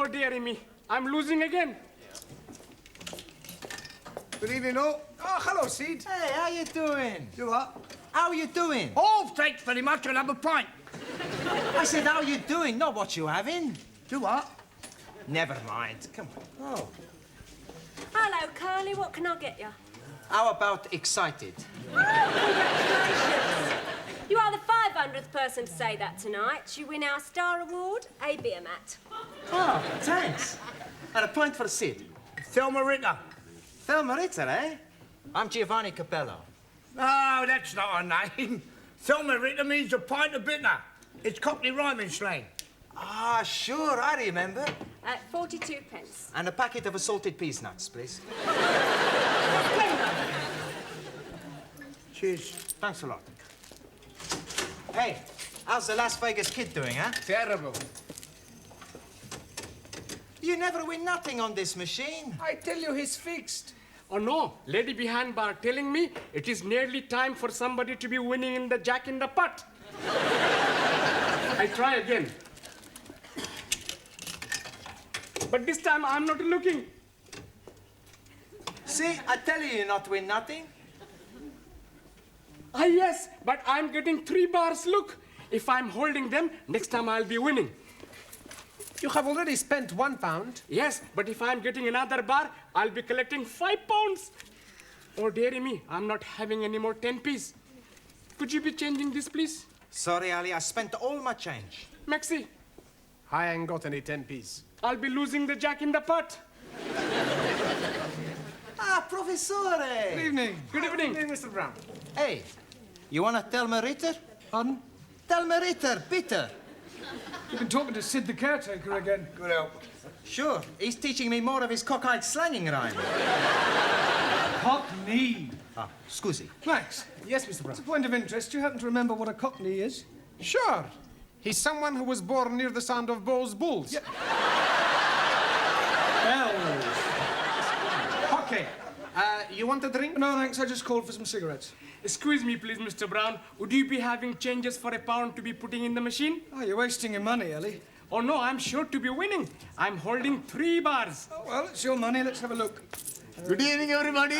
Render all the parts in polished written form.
dearie me. I'm losing again. Good evening, all. Oh, hello, Sid. Hey, how you doing? You what? How you doing? Oh, thanks very much. I'll have a pint. I said, how you doing, not what you having. You what? Never mind. Come on. Oh. Hello, Curly. What can I get you? How about excited? Congratulations. You are the 500th person to say that tonight. You win our Star Award, a beer mat. Oh, thanks. And a pint for Sid. Thelma Ritter. Thelma Ritter, eh? I'm Giovanni Capello. No, that's not her name. Thelma Ritter means a pint of bitter. It's Cockney rhyming slang. Ah, sure, I remember. 42 pence. And a packet of assorted peas nuts, please. Cheers. Thanks a lot. Hey, how's the Las Vegas kid doing, huh? Terrible. You never win nothing on this machine. I tell you, he's fixed. Oh no, lady behind bar telling me it is nearly time for somebody to be winning in the Jack in the Pot. I try again. But this time I'm not looking. See, I tell you not win nothing. Ah, yes, but I'm getting 3 bars. Look, if I'm holding them, next time I'll be winning. You have already spent £1. Yes, but if I'm getting another bar, I'll be collecting £5. Oh, dearie me, I'm not having any more 10p's. Could you be changing this, please? Sorry, Ali, I spent all my change. Maxi, I ain't got any 10p's. I'll be losing the Jack in the Pot. Ah, Professore! Good evening. Good evening. Mr. Brown. Hey, you want a Thelma Ritter? Pardon? Thelma Ritter, bitter. You've been talking to Sid the caretaker again. Good help. Sure, he's teaching me more of his cockeyed slanging rhyme. Cockney. Ah, scusi. Max. Yes, Mr. Brown. It's a point of interest. Do you happen to remember what a cockney is? Sure. He's someone who was born near the sound of Bow's bulls. Yeah. Bells. Okay. You want a drink? No, thanks. I just called for some cigarettes. Excuse me, please, Mr. Brown. Would you be having changes for £1 to be putting in the machine? Oh, you're wasting your money, Ellie. Oh, no, I'm sure to be winning. I'm holding 3 bars. Oh, well, it's your money. Let's have a look. Good evening, everybody.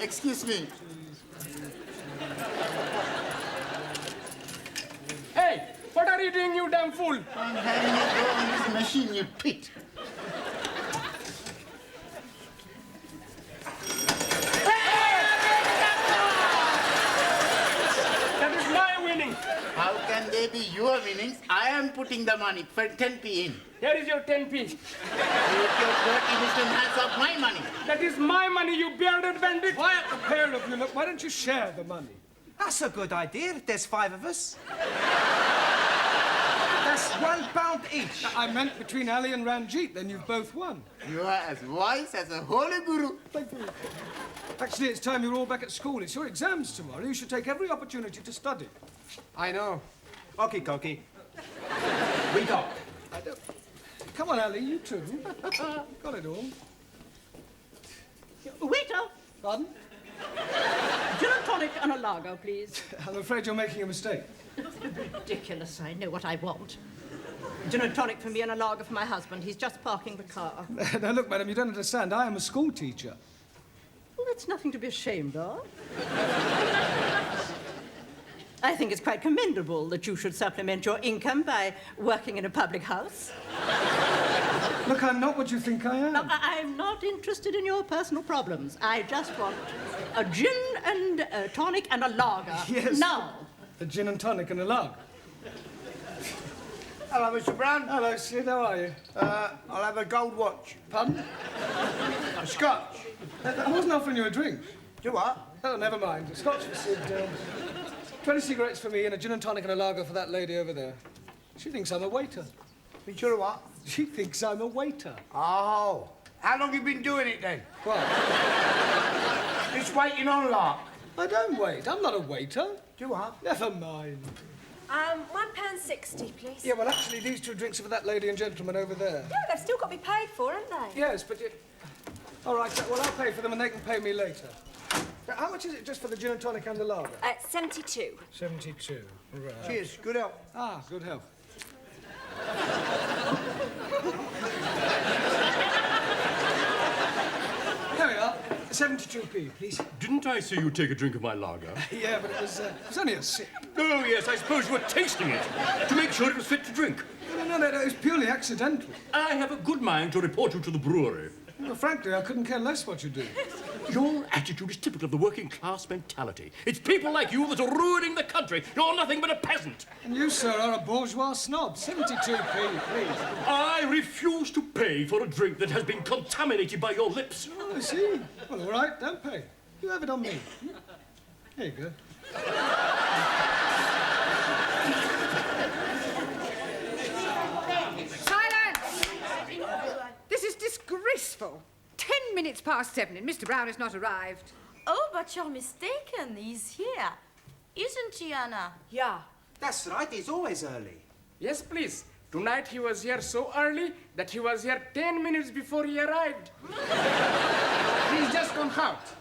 Excuse me. Hey, what are you doing, you damn fool? I'm having a go on this machine, you pit. That is my winning. How can they be your winnings? I am putting the money for 10p in. Here is your 10p. Take your dirty wisdom hands off my money. That is my money, you bearded bandit. Quiet, the pair of you. Look, why don't you share the money? That's a good idea. There's 5 of us. That's £1 each. I meant between Ali and Ranjit, then you've both won. You are as wise as a holy guru. Thank you. Actually, it's time you're all back at school. It's your exams tomorrow. You should take every opportunity to study. I know. Okie dokie. We go. Come on, Ali, you too. Got it all. Waiter, Pardon? gin and tonic and a lager, please. I'm afraid you're making a mistake. Ridiculous, I know what I want. Gin and tonic for me and a lager for my husband. He's just parking the car. Now, look, madam, you don't understand. I am a school teacher. Well, that's nothing to be ashamed of. I think it's quite commendable that you should supplement your income by working in a public house. Look, I'm not what you think I am. Now, I'm not interested in your personal problems. I just want a gin and a tonic and a lager. Yes. Now. A gin and tonic and a lager. Hello, Mr. Brown. Hello, Sid, how are you? I'll have a gold watch. Pardon? A scotch. I wasn't offering you a drink. You what? Oh, never mind. A scotch for Sid. 20 cigarettes for me and a gin and tonic and a lager for that lady over there. She thinks I'm a waiter. You sure what? She thinks I'm a waiter. Oh. How long you been doing it then? What? Just waiting on lark. I don't wait. I'm not a waiter. You what? Never mind. £1.60, please. Yeah, well, actually, these 2 drinks are for that lady and gentleman over there. Yeah, they've still got to be paid for, haven't they? Yes, but you... All right, well, I'll pay for them and they can pay me later. Now, how much is it just for the gin and tonic and the lager? 72. 72. Right. Cheers. Good help. Ah, good health. 72p, please. Didn't I see you take a drink of my lager? Yeah, but it was only a sip. Oh, yes, I suppose you were tasting it to make sure it was fit to drink. No, it was purely accidental. I have a good mind to report you to the brewery. Well, frankly, I couldn't care less what you do. Your attitude is typical of the working class mentality. It's people like you that are ruining the country. You're nothing but a peasant. And you, sir, are a bourgeois snob. 72p, please. I refuse to pay for a drink that has been contaminated by your lips. Oh, I see. Well, all right, don't pay. You have it on me. There you go. Silence! This is disgraceful. 10 minutes past 7 and Mr. Brown has not arrived. Oh, but you're mistaken. He's here. Isn't he, Anna? Yeah. That's right, he's always early. Yes, please. Tonight he was here so early that he was here 10 minutes before he arrived. He's just gone out.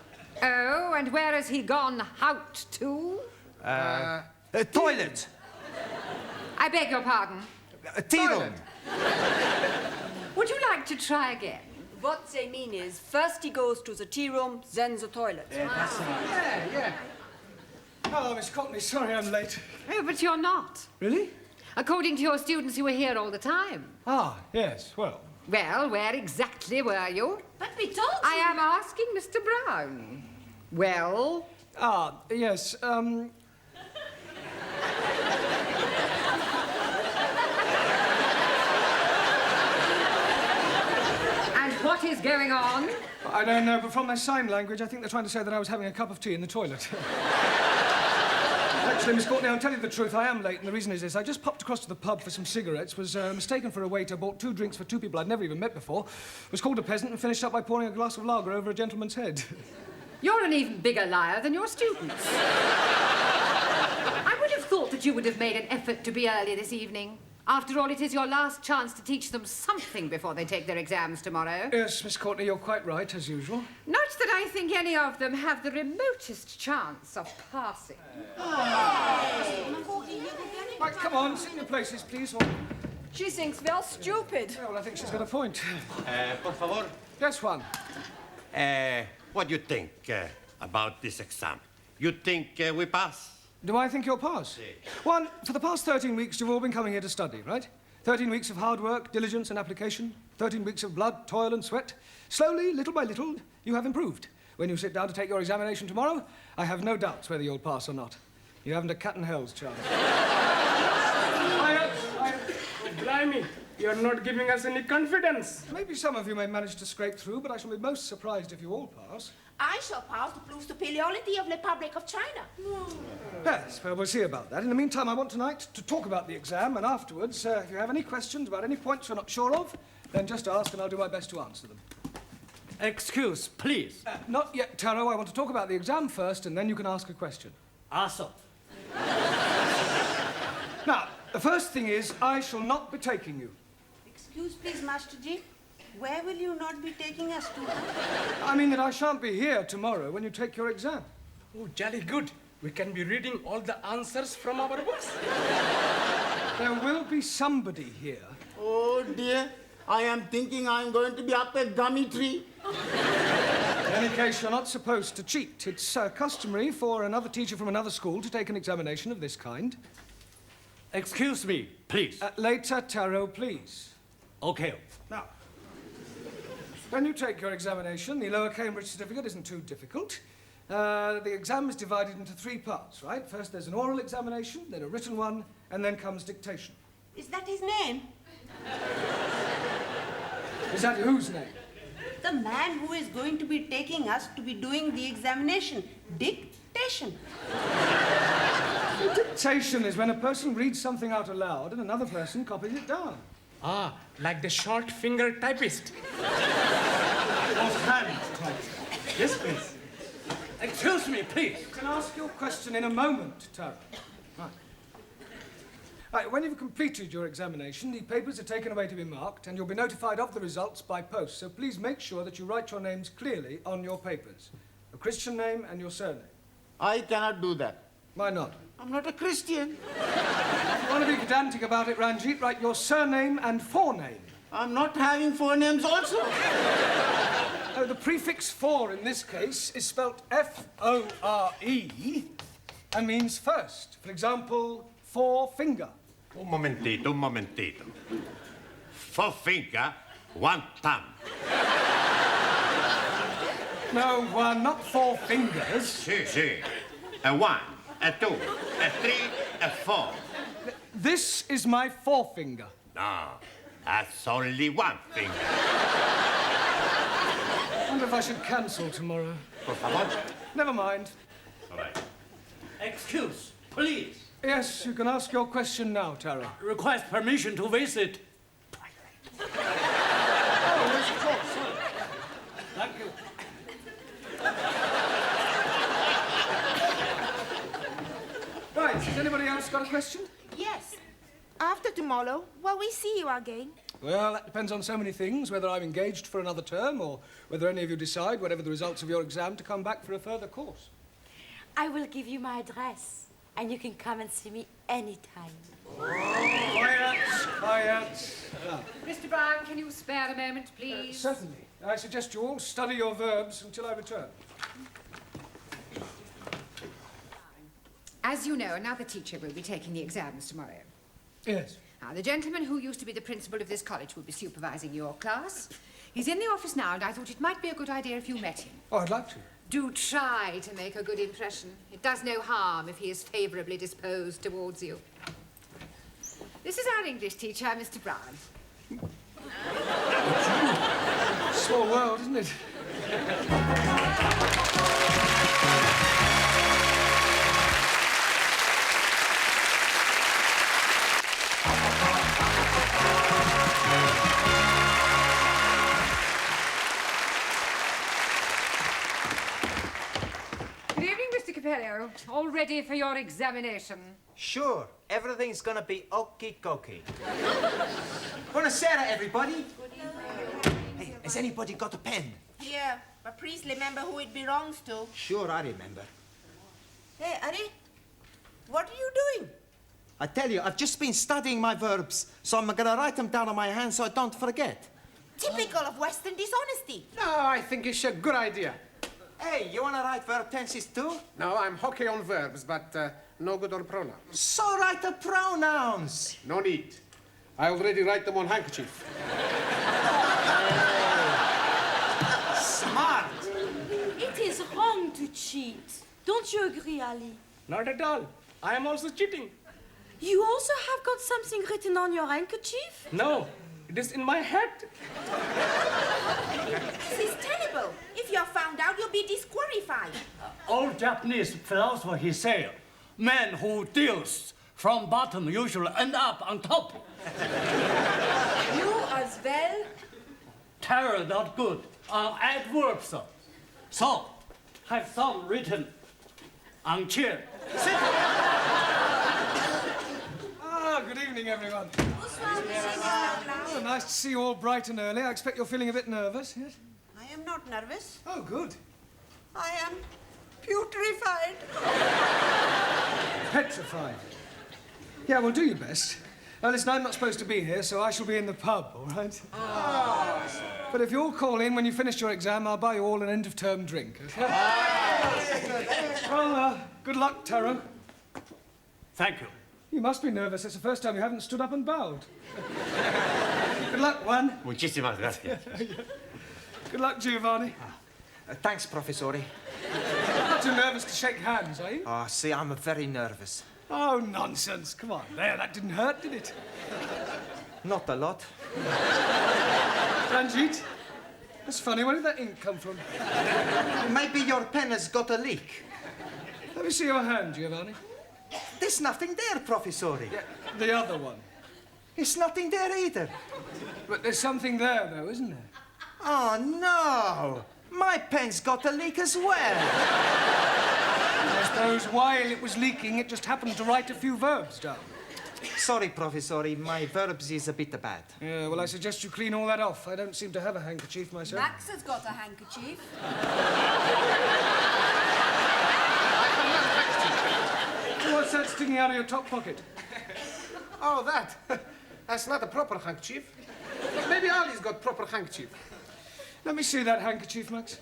Oh, and where has he gone out to? Toilet. I beg your pardon. Tea room. Would you like to try again? What they mean is, first he goes to the tea room, then the toilet. Yeah. Oh, Miss Courtney, sorry I'm late. Oh, but you're not. Really? According to your students, you were here all the time. Ah, yes, well. Well, where exactly were you? But we told you. I am asking Mr. Brown. Well? Ah, yes, And what is going on? I don't know, but from their sign language, I think they're trying to say that I was having a cup of tea in the toilet. Actually, Miss Courtney, I'll tell you the truth, I am late, and the reason is this. I just popped across to the pub for some cigarettes, was mistaken for a waiter, bought 2 drinks for 2 people I'd never even met before, was called a peasant, and finished up by pouring a glass of lager over a gentleman's head. You're an even bigger liar than your students. I would have thought that you would have made an effort to be early this evening. After all, it is your last chance to teach them something before they take their exams tomorrow. Yes, Miss Courtney, you're quite right, as usual. Not that I think any of them have the remotest chance of passing. Right, come on, sit in your places, please. Or... She thinks we're stupid. Yeah, well, I think she's got a point. Por favor. Yes, Juan. What do you think about this exam? You think we pass? Do I think you'll pass? Juan, for the past 13 weeks, you've all been coming here to study, right? 13 weeks of hard work, diligence and application. 13 weeks of blood, toil and sweat. Slowly, little by little, you have improved. When you sit down to take your examination tomorrow, I have no doubts whether you'll pass or not. You haven't a cat and hell's chance. Blimey, you're not giving us any confidence. Maybe some of you may manage to scrape through, but I shall be most surprised if you all pass. I shall pass to prove the superiority of the Republic of China. Yes, well, we'll see about that. In the meantime, I want tonight to talk about the exam, and afterwards, if you have any questions about any points you're not sure of, then just ask and I'll do my best to answer them. Excuse, please. Not yet, Taro. I want to talk about the exam first, and then you can ask a question. Awesome. Now, the first thing is, I shall not be taking you. Excuse, please, Master Ji. Where will you not be taking us to? I mean that I shan't be here tomorrow when you take your exam. Oh, jolly good. We can be reading all the answers from our books. There will be somebody here. Oh dear, I am thinking I'm going to be up a gummy tree. In any case, you're not supposed to cheat. It's customary for another teacher from another school to take an examination of this kind. Excuse me, please. Later, Taro, please. Okay. Now, when you take your examination, the Lower Cambridge certificate isn't too difficult. The exam is divided into 3 parts, right? First, there's an oral examination, then a written one, and then comes dictation. Is that his name? Is that whose name? The man who is going to be taking us to be doing the examination. Dictation. Dictation is when a person reads something out aloud and another person copies it down. Ah, like the short finger typist. Offhand typist. Yes, please. Excuse me, please. You can ask your question in a moment, Taro. Right, when you've completed your examination, the papers are taken away to be marked, and you'll be notified of the results by post. So please make sure that you write your names clearly on your papers. Your Christian name and your surname. I cannot do that. Why not? I'm not a Christian. If you want to be pedantic about it, Ranjit, write your surname and forename. I'm not having 4 names also. No, the prefix for in this case is spelt F-O-R-E and means first. For example, forefinger. Un momentito. Forefinger, one thumb. No, one, not four fingers. Si. A 1, a 2, a 3, a 4. This is my forefinger. No, that's only one finger. I wonder if I should cancel tomorrow. Por favor. Never mind. All right. Excuse, please. Yes, you can ask your question now, Tara. Request permission to visit. Oh, yes, of course. Thank you. Right, has anybody else got a question? Yes. After tomorrow, will we see you again? Well, that depends on so many things, whether I'm engaged for another term or whether any of you decide, whatever the results of your exam, to come back for a further course. I will give you my address, and you can come and see me anytime. Quiet. Mr. Brown, can you spare a moment, please? Certainly. I suggest you all study your verbs until I return. As you know, another teacher will be taking the exams tomorrow. Yes. Now, the gentleman who used to be the principal of this college will be supervising your class. He's in the office now, and I thought it might be a good idea if you met him. Oh, I'd like to. Do try to make a good impression. It does no harm if he is favourably disposed towards you. This is our English teacher, Mr. Brown. Small world, isn't it? Good evening, Mr. Capello. All ready for your examination? Sure, everything's gonna be okie-dokie. Buonasera, everybody. Hey, has anybody got a pen? Here, but please remember who it belongs to. Sure, I remember. Hey, Ari, what are you doing? I tell you, I've just been studying my verbs, so I'm gonna write them down on my hand so I don't forget. Typical of Western dishonesty. No, I think it's a good idea. Hey, you wanna write verb tenses too? No, I'm hockey on verbs, but no good on pronouns. So write the pronouns. No need. I already write them on handkerchief. Smart. It is wrong to cheat. Don't you agree, Ali? Not at all. I am also cheating. You also have got something written on your handkerchief? No, it is in my head. This is terrible. If you're found out, you'll be disqualified. Old Japanese philosopher, he said, man who deals from bottom usually end up on top. You as well? Terror not good. Adverbs. So, have some written on chair. Ah, good evening, everyone. Oh, nice to see you all bright and early. I expect you're feeling a bit nervous, yes? I am not nervous. Oh, good. I am putrefied. Petrified. Yeah, well, do your best. Now, listen, I'm not supposed to be here, so I shall be in the pub, all right? Oh. But if you'll call in when you finish your exam, I'll buy you all an end-of-term drink. Okay? Well, good luck, Taro. Thank you. You must be nervous. It's the first time you haven't stood up and bowed. Good luck, Juan. Muchísimas gracias. Good luck, Giovanni. Thanks, Professore. Not too nervous to shake hands, are you? Oh, see, I'm very nervous. Oh, nonsense. Come on. There, that didn't hurt, did it? Not a lot. Ranjit, that's funny. Where did that ink come from? Maybe your pen has got a leak. Let me see your hand, Giovanni. There's nothing there, Professore. Yeah, the other one. It's nothing there either. But there's something there, though, isn't there? Oh, no. My pen's got a leak as well. I suppose while it was leaking, it just happened to write a few verbs down. Sorry, Professore, my verbs is a bit bad. Yeah, well, I suggest you clean all that off. I don't seem to have a handkerchief myself. Max has got a handkerchief. What's that sticking out of your top pocket? Oh, that. That's not a proper handkerchief. Maybe Ali's got proper handkerchief. Let me see that handkerchief, Max.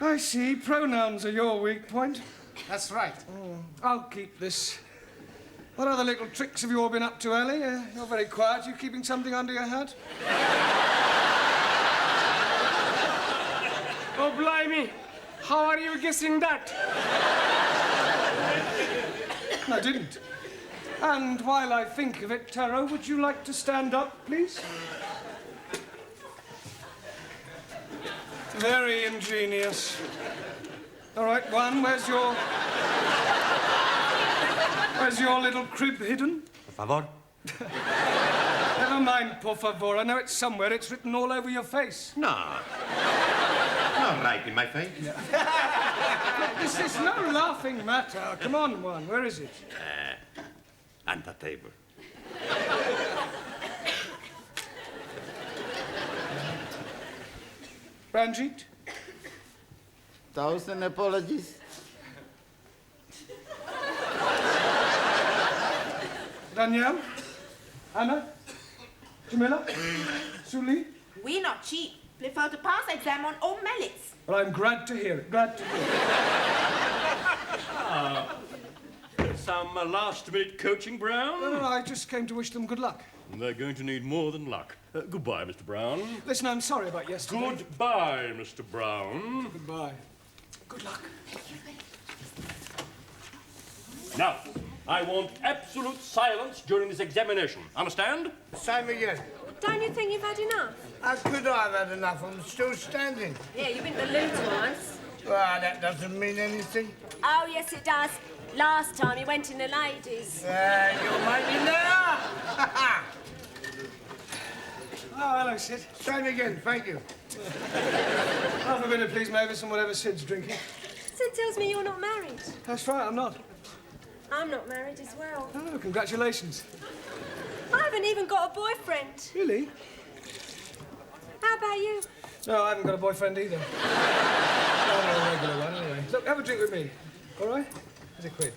I see. Pronouns are your weak point. That's right. I'll keep this. What other little tricks have you all been up to, Ellie? You're very quiet. You keeping something under your hat? Oh, blimey. How are you guessing that? I didn't. And while I think of it, Taro, would you like to stand up, please? Very ingenious. All right, one, where's your little crib hidden? Por favor. Never mind, por favor. I know it's somewhere. It's written all over your face. No. Not right in my face. This is no laughing matter. Come on, one. Where is it? On the table. Ranjit? 1,000 apologies. Danielle? Anna? Jamila? Suli? We not cheap. Prefer to pass exam on all merits. Well, I'm glad to hear it. Glad to hear it. Some last-minute coaching, Brown? No, I just came to wish them good luck. They're going to need more than luck. Goodbye, Mr. Brown. Listen, I'm sorry about yesterday. Goodbye, Mr. Brown. Goodbye. Good luck. Now, I want absolute silence during this examination. Understand? Same again. Don't you think you've had enough? How could I have had enough? I'm still standing. Yeah, you've been to the loo twice. Well, that doesn't mean anything. Oh, yes, it does. Last time you went in the ladies. You're making now. Oh, hello, Sid. Same again, thank you. Half a minute, please, Mavis, and whatever Sid's drinking. Sid tells me you're not married. That's right, I'm not. I'm not married as well. Oh, congratulations. I haven't even got a boyfriend. Really? How about you? No, I haven't got a boyfriend either. No, a regular one, anyway. Look, have a drink with me. All right? Here's £1.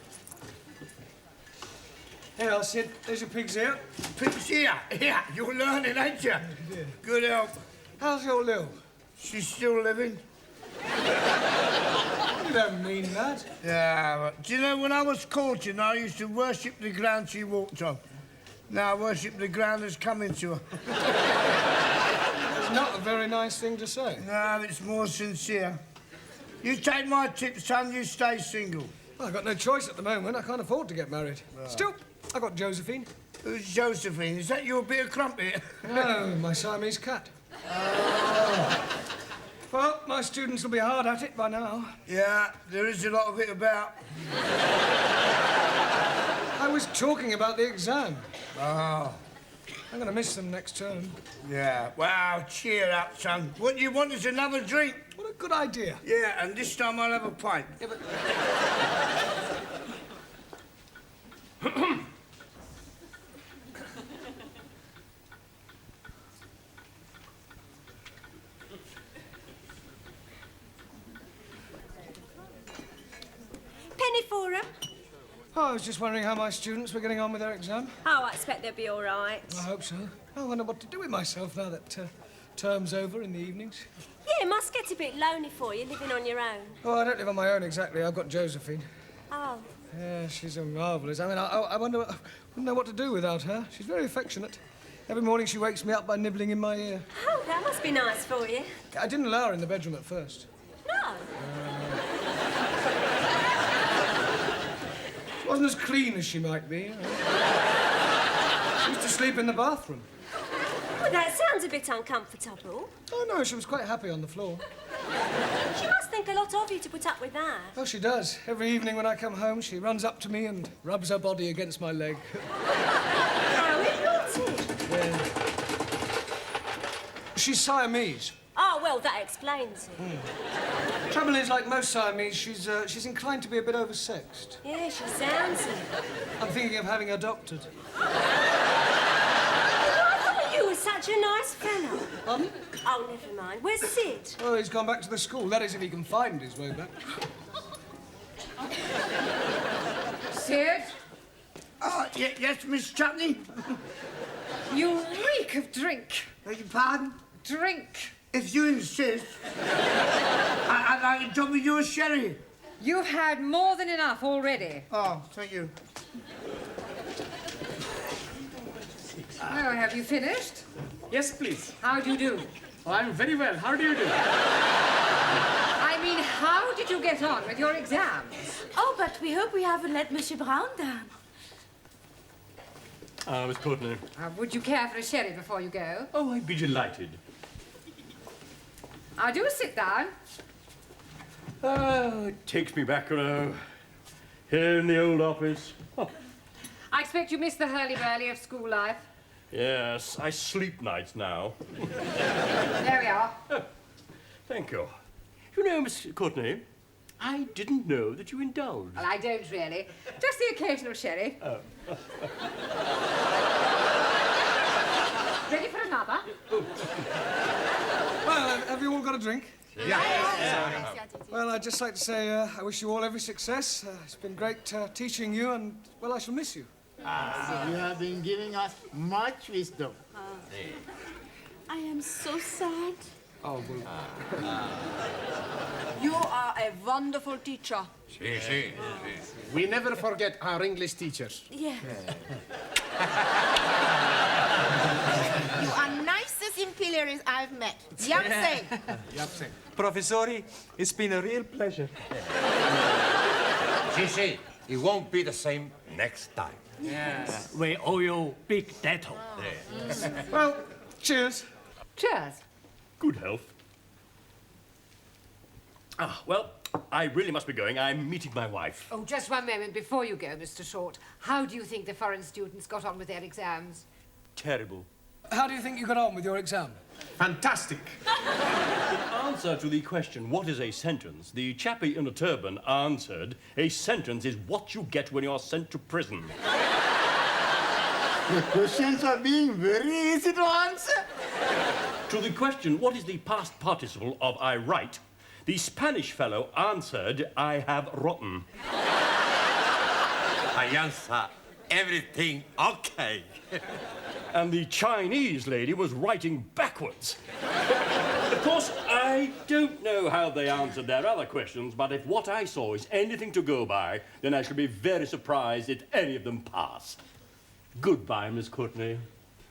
Here, Sid. There's your pig's ear. Pig's ear? Yeah, you're learning, ain't you? Good help. How's your Lil? She's still living. You don't mean that. Yeah, but do you know, when I was courting, I used to worship the ground she walked on. Now I worship the ground that's coming to her. It's not a very nice thing to say. No, it's more sincere. You take my tip, son, you stay single. Well, I've got no choice at the moment. I can't afford to get married. Right. Still, I got Josephine. Who's Josephine? Is that your bit of crumpet? No, my Siamese cat. Oh. Well, my students will be hard at it by now. Yeah, there is a lot of it about. I was talking about the exam. Oh. I'm going to miss them next term. Yeah, well, cheer up, son. What you want is another drink. What a good idea. Yeah, and this time I'll have a pint. Yeah, but... Penny for 'em. Oh, I was just wondering how my students were getting on with their exam. Oh, I expect they'll be all right. I hope so. I wonder what to do with myself now that term's over in the evenings. Yeah, it must get a bit lonely for you, living on your own. Oh, I don't live on my own exactly. I've got Josephine. Oh. Yeah, she's a marvellous. I mean, I wonder... I wouldn't know what to do without her. She's very affectionate. Every morning she wakes me up by nibbling in my ear. Oh, that must be nice for you. I didn't allow her in the bedroom at first. No. She wasn't as clean as she might be. You know. She used to sleep in the bathroom. Well, that sounds a bit uncomfortable. Oh, no, she was quite happy on the floor. She must think a lot of you to put up with that. Oh, she does. Every evening when I come home, she runs up to me and rubs her body against my leg. How naughty. Yeah. She's Siamese. Oh, well, that explains it. Trouble is, like most Siamese, she's inclined to be a bit oversexed. Yeah, she sounds it. I'm thinking of having her doctored. I thought you were such a nice fellow. Pardon? Oh, never mind. Where's Sid? Oh, he's gone back to the school. That is, if he can find his way back. Sid? Oh, yes, Miss Chutney? You reek of drink. Beg your pardon? Drink. If you insist, I'd like a job with your sherry. You've had more than enough already. Oh, thank you. Oh, have you finished? Yes, please. How do you do? Oh, I'm very well. How do you do? I mean, how did you get on with your exams? Oh, but we hope we haven't let Monsieur Brown down. Miss Courtney. Would you care for a sherry before you go? Oh, I'd be delighted. Do sit down. It takes me back, you know. Here in the old office. Oh, I expect you missed the hurly-burly of school life. yes, I sleep nights now. There we are. Thank you. You know, Miss Courtney, I didn't know that you indulged. Well, I don't really. Just the occasional sherry. Oh. Ready for another? Well, have you all got a drink? Yes. Well, I'd just like to say I wish you all every success. It's been great teaching you, and, well, I shall miss you. You have been giving us much wisdom. I am so sad. Oh, well. You are a wonderful teacher. We never forget our English teachers. Yeah. You are nicest imperials I've met. Yapsay. Yapsay. Professori, it's been a real pleasure. Gigi, it won't be the same next time. Yes. We owe you big debt. Well, cheers. Cheers. Good health. Well, I really must be going. I'm meeting my wife. Oh, just one moment before you go, Mr. Short. How do you think the foreign students got on with their exams? Terrible. How do you think you got on with your exam? Fantastic. In answer to the question, what is a sentence, the chappie in a turban answered, a sentence is what you get when you're sent to prison. The questions are being very easy to answer. To the question, what is the past participle of I write, the Spanish fellow answered, I have rotten. I answer everything okay. And the Chinese lady was writing backwards. Of course, I don't know how they answered their other questions, but if what I saw is anything to go by, then I shall be very surprised if any of them pass. Goodbye, Miss Courtney.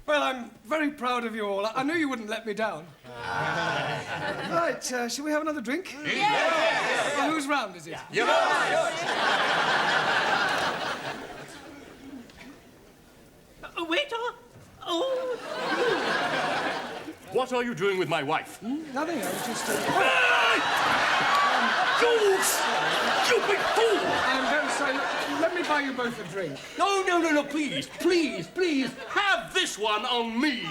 Well, I'm very proud of you all. I knew you wouldn't let me down. Right, shall we have another drink? Yes. Well, whose round is it? Yours. Waiter! Oh! What are you doing with my wife? Nothing, I was just... You stupid fool! I'm very sorry. Let me buy you both a drink. No, please, have this one on me.